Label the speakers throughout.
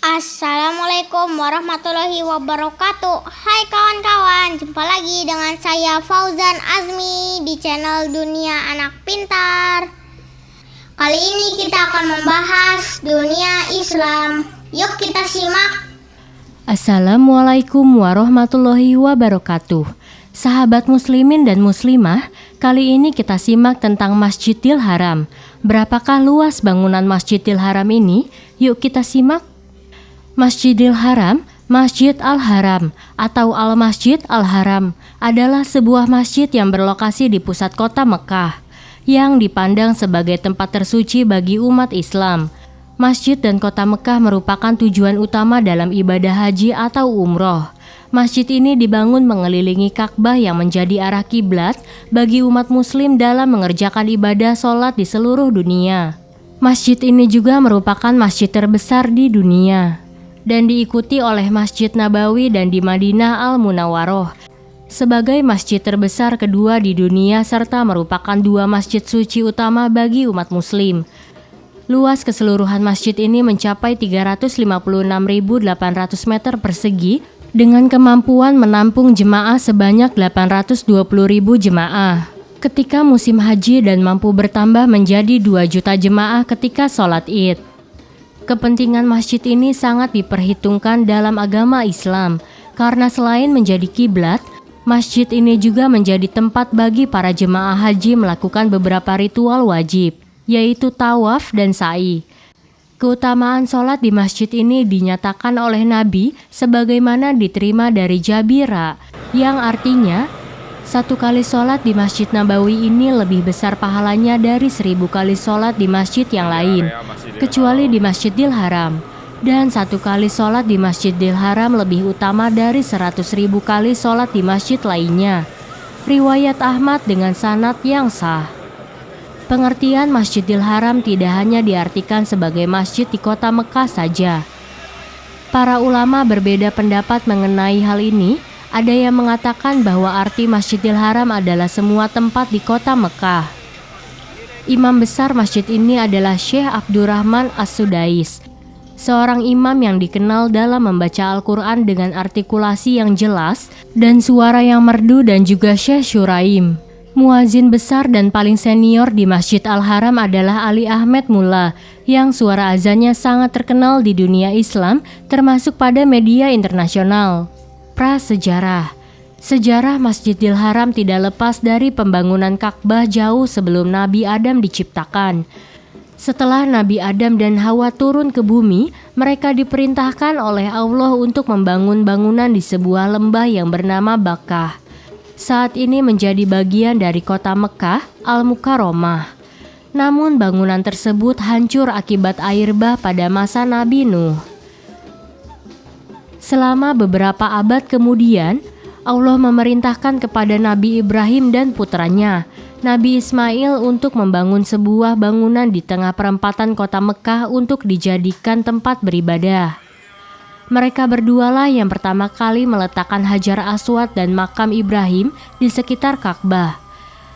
Speaker 1: Assalamualaikum warahmatullahi wabarakatuh. Hai kawan-kawan, jumpa lagi dengan saya Fauzan Azmi di channel Dunia Anak Pintar. Kali ini kita akan membahas dunia Islam. Yuk kita simak.
Speaker 2: Assalamualaikum warahmatullahi wabarakatuh. Sahabat muslimin dan muslimah, kali ini kita simak tentang Masjidil Haram. Berapakah luas bangunan Masjidil Haram ini? Yuk kita simak. Masjidil Haram, Masjid Al-Haram atau Al-Masjid Al-Haram adalah sebuah masjid yang berlokasi di pusat kota Mekah yang dipandang sebagai tempat tersuci bagi umat Islam. Masjid dan kota Mekah merupakan tujuan utama dalam ibadah haji atau umroh. Masjid ini dibangun mengelilingi Ka'bah yang menjadi arah kiblat bagi umat muslim dalam mengerjakan ibadah sholat di seluruh dunia. Masjid ini juga merupakan masjid terbesar di dunia dan diikuti oleh Masjid Nabawi dan di Madinah Al-Munawwaroh sebagai masjid terbesar kedua di dunia serta merupakan dua masjid suci utama bagi umat muslim. Luas keseluruhan masjid ini mencapai 356.800 meter persegi dengan kemampuan menampung jemaah sebanyak 820.000 jemaah ketika musim haji dan mampu bertambah menjadi 2 juta jemaah ketika sholat Id. Kepentingan masjid ini sangat diperhitungkan dalam agama Islam karena selain menjadi kiblat, masjid ini juga menjadi tempat bagi para jemaah haji melakukan beberapa ritual wajib, yaitu tawaf dan sa'i. Keutamaan sholat di masjid ini dinyatakan oleh Nabi sebagaimana diterima dari Jabira, yang artinya 1 kali sholat di Masjid Nabawi ini lebih besar pahalanya dari 1000 kali sholat di masjid yang lain, kecuali di Masjidil Haram. Dan 1 kali sholat di Masjidil Haram lebih utama dari 100.000 kali sholat di masjid lainnya. Riwayat Ahmad dengan sanad yang sah. Pengertian Masjidil Haram tidak hanya diartikan sebagai masjid di kota Mekah saja. Para ulama berbeda pendapat mengenai hal ini. Ada yang mengatakan bahwa arti Masjidil Haram adalah semua tempat di kota Mekah. Imam besar masjid ini adalah Syekh Abdurrahman As-Sudais, seorang imam yang dikenal dalam membaca Al-Quran dengan artikulasi yang jelas dan suara yang merdu, dan juga Syekh Syuraim. Muazin besar dan paling senior di Masjid Al-Haram adalah Ali Ahmed Mullah, yang suara azannya sangat terkenal di dunia Islam termasuk pada media internasional. Prasejarah. Sejarah Masjidil Haram tidak lepas dari pembangunan Ka'bah jauh sebelum Nabi Adam diciptakan. Setelah Nabi Adam dan Hawa turun ke bumi, mereka diperintahkan oleh Allah untuk membangun bangunan di sebuah lembah yang bernama Bakkah. Saat ini menjadi bagian dari kota Mekah, Al-Mukarramah. Namun bangunan tersebut hancur akibat air bah pada masa Nabi Nuh. Selama beberapa abad kemudian, Allah memerintahkan kepada Nabi Ibrahim dan putranya, Nabi Ismail, untuk membangun sebuah bangunan di tengah perempatan kota Mekah untuk dijadikan tempat beribadah. Mereka berdualah yang pertama kali meletakkan Hajar Aswad dan makam Ibrahim di sekitar Ka'bah.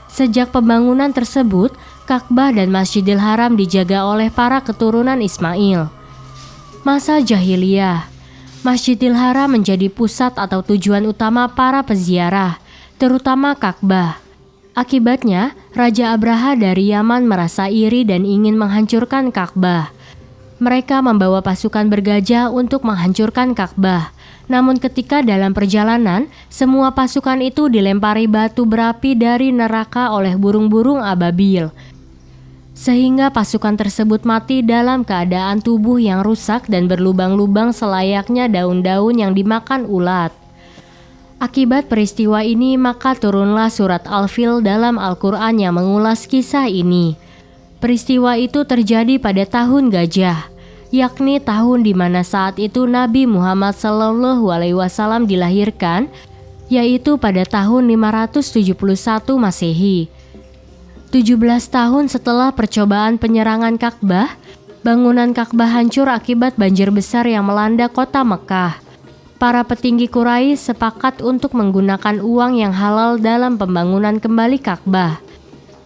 Speaker 2: Sejak pembangunan tersebut, Ka'bah dan Masjidil Haram dijaga oleh para keturunan Ismail. Masa Jahiliyah. Masjidil Haram menjadi pusat atau tujuan utama para peziarah, terutama Ka'bah. Akibatnya, Raja Abraha dari Yaman merasa iri dan ingin menghancurkan Ka'bah. Mereka membawa pasukan bergajah untuk menghancurkan Ka'bah. Namun ketika dalam perjalanan, semua pasukan itu dilempari batu berapi dari neraka oleh burung-burung ababil, sehingga pasukan tersebut mati dalam keadaan tubuh yang rusak dan berlubang-lubang selayaknya daun-daun yang dimakan ulat. Akibat peristiwa ini, maka turunlah surat Al-Fil dalam Al-Quran yang mengulas kisah ini. Peristiwa itu terjadi pada tahun gajah, yakni tahun di mana saat itu Nabi Muhammad SAW dilahirkan, yaitu pada tahun 571 Masehi. 17 tahun setelah percobaan penyerangan Ka'bah, bangunan Ka'bah hancur akibat banjir besar yang melanda kota Mekah. Para petinggi Quraisy sepakat untuk menggunakan uang yang halal dalam pembangunan kembali Ka'bah.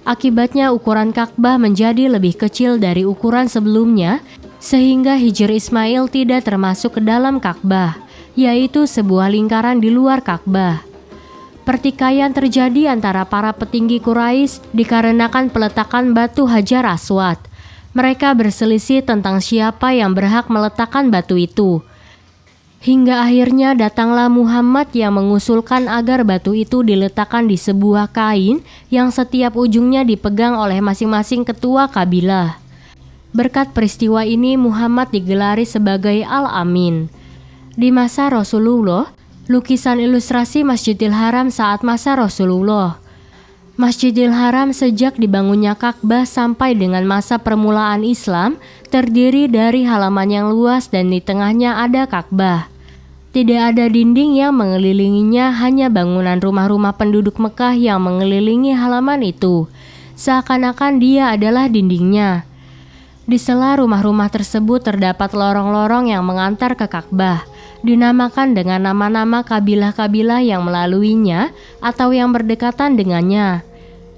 Speaker 2: Akibatnya ukuran Ka'bah menjadi lebih kecil dari ukuran sebelumnya sehingga Hijr Ismail tidak termasuk ke dalam Ka'bah, yaitu sebuah lingkaran di luar Ka'bah. Pertikaian terjadi antara para petinggi Quraisy dikarenakan peletakan batu Hajar Aswad. Mereka berselisih tentang siapa yang berhak meletakkan batu itu. Hingga akhirnya datanglah Muhammad yang mengusulkan agar batu itu diletakkan di sebuah kain yang setiap ujungnya dipegang oleh masing-masing ketua kabilah. Berkat peristiwa ini Muhammad digelari sebagai Al-Amin. Di masa Rasulullah, lukisan ilustrasi Masjidil Haram saat masa Rasulullah. Masjidil Haram sejak dibangunnya Ka'bah sampai dengan masa permulaan Islam terdiri dari halaman yang luas dan di tengahnya ada Ka'bah. Tidak ada dinding yang mengelilinginya, hanya bangunan rumah-rumah penduduk Mekah yang mengelilingi halaman itu. Seakan-akan dia adalah dindingnya. Di sela rumah-rumah tersebut terdapat lorong-lorong yang mengantar ke Ka'bah, dinamakan dengan nama-nama kabilah-kabilah yang melaluinya atau yang berdekatan dengannya.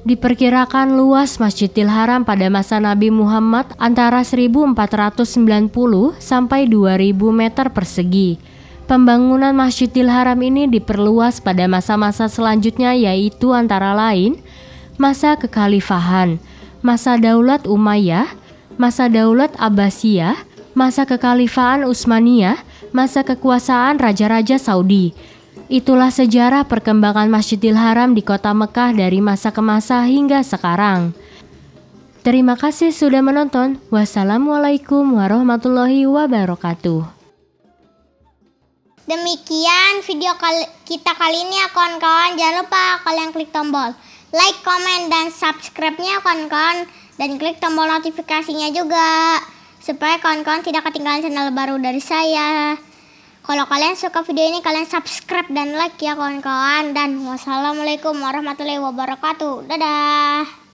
Speaker 2: Diperkirakan luas Masjidil Haram pada masa Nabi Muhammad antara 1490 sampai 2000 meter persegi. Pembangunan Masjidil Haram ini diperluas pada masa-masa selanjutnya, yaitu antara lain masa kekhalifahan, masa Daulat Umayyah, masa Daulat Abbasiyah, masa kekhalifahan Utsmaniyah, masa kekuasaan raja-raja Saudi. Itulah sejarah perkembangan Masjidil Haram di kota Mekah dari masa ke masa hingga sekarang. Terima kasih sudah menonton. Wassalamualaikum warahmatullahi wabarakatuh.
Speaker 1: Demikian video kita kali ini ya kawan-kawan. Jangan lupa kalian klik tombol like, komen, dan subscribe-nya kawan-kawan. Dan klik tombol notifikasinya juga, supaya kawan-kawan tidak ketinggalan channel baru dari saya. Kalau kalian suka video ini, kalian subscribe dan like ya kawan-kawan. Dan wassalamualaikum warahmatullahi wabarakatuh. Dadah.